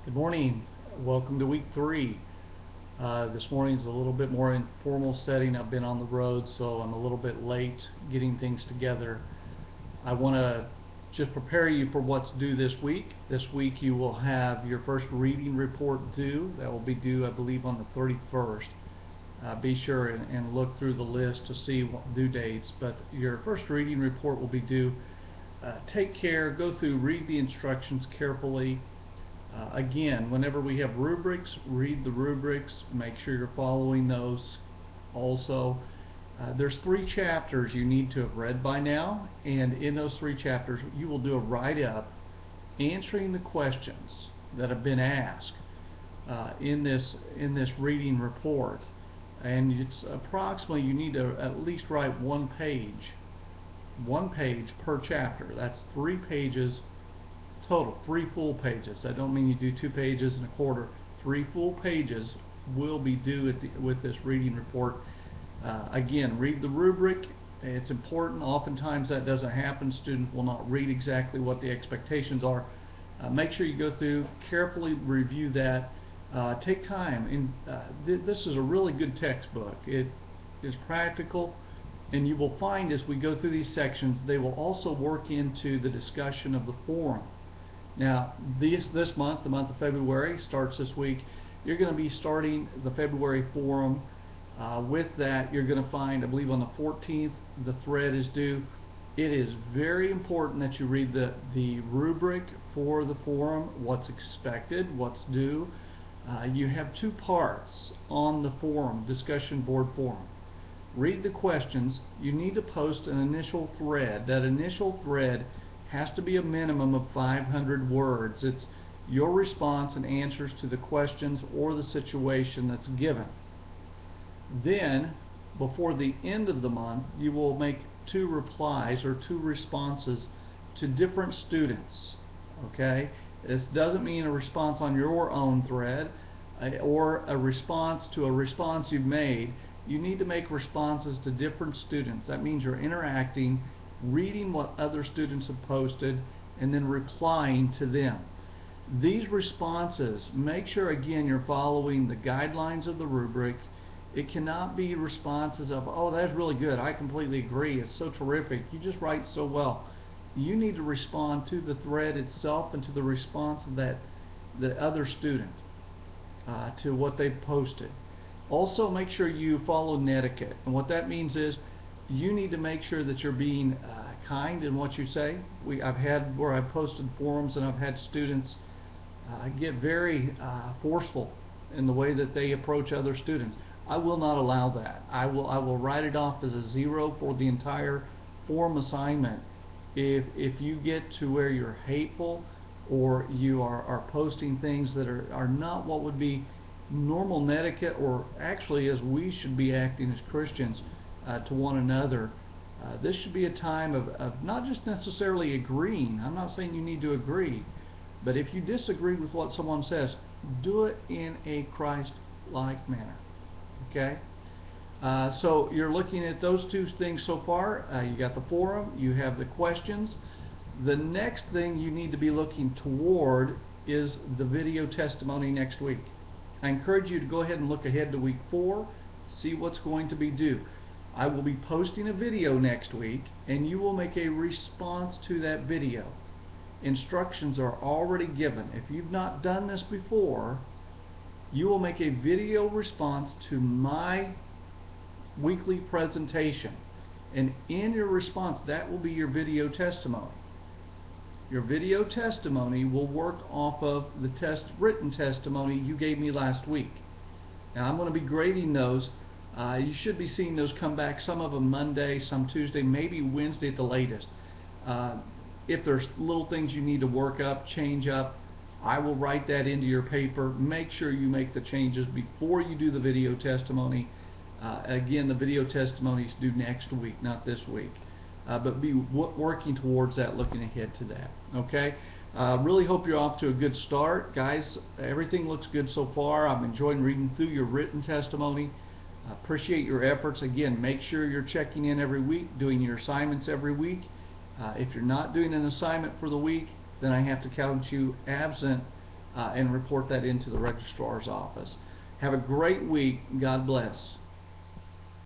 Good morning. Welcome to week 3. This morning's a little bit more informal setting. I've been on the road, so I'm a little bit late getting things together. I want to just prepare you for what's due this week. This week you will have your first reading report due. That will be due, I believe, on the 31st. Be sure and look through the list to see what due dates, but your first reading report will be due. Take care, go through, read the instructions carefully. Again, whenever we have rubrics, read the rubrics, make sure you're following those. Also, there's 3 chapters you need to have read by now, and in those 3 chapters you will do a write-up answering the questions that have been asked in this reading report. And it's approximately, you need to at least write one page per chapter. That's 3 pages total, 3 full pages. I don't mean you do 2 pages and a quarter. 3 full pages will be due with this reading report. Again, read the rubric. It's important. Oftentimes that doesn't happen. Students will not read exactly what the expectations are. Make sure you go through, carefully review that. Take time. This is a really good textbook. It is practical, and you will find as we go through these sections, they will also work into the discussion of the forum. Now, this month, the month of February, starts this week. You're going to be starting the February forum. With that, you're going to find, I believe on the 14th, the thread is due. It is very important that you read the rubric for the forum, what's expected, what's due. You have 2 parts on the forum, discussion board forum. Read the questions. You need to post an initial thread. That initial thread has to be a minimum of 500 words. It's your response and answers to the questions or the situation that's given. Then, before the end of the month, you will make 2 replies or 2 responses to different students. Okay? This doesn't mean a response on your own thread or a response to a response you've made. You need to make responses to different students. That means you're interacting, reading what other students have posted, and then replying to them. These responses, make sure again you're following the guidelines of the rubric. It cannot be responses of, oh, that's really good, I completely agree, it's so terrific, you just write so well. You need to respond to the thread itself and to the response of the other student to what they've posted. Also, make sure you follow netiquette, and what that means is you need to make sure that you're being kind in what you say. I've had where I've posted forums and I've had students get very forceful in the way that they approach other students. I will not allow that. I will write it off as a 0 for the entire forum assignment if you get to where you're hateful or you are posting things that are not what would be normal netiquette, or actually as we should be acting as Christians to one another. This should be a time of not just necessarily agreeing. I'm not saying you need to agree, but if you disagree with what someone says, do it in a Christ-like manner. Okay? So you're looking at those 2 things so far. You got the forum, you have the questions. The next thing you need to be looking toward is the video testimony next week. I encourage you to go ahead and look ahead to week 4, see what's going to be due. I will be posting a video next week, and you will make a response to that video. Instructions are already given. If you've not done this before, you will make a video response to my weekly presentation, and in your response, that will be your video testimony. Your video testimony will work off of the written testimony you gave me last week. Now I'm going to be grading those. You should be seeing those come back, some of them Monday, some Tuesday, maybe Wednesday at the latest. If there's little things you need to work up, change up, I will write that into your paper. Make sure you make the changes before you do the video testimony. Again, the video testimony is due next week, not this week. But be working towards that, looking ahead to that. Okay? Really hope you're off to a good start. Guys, everything looks good so far. I'm enjoying reading through your written testimony. Appreciate your efforts. Again, make sure you're checking in every week, doing your assignments every week. If you're not doing an assignment for the week, then I have to count you absent and report that into the registrar's office. Have a great week. God bless.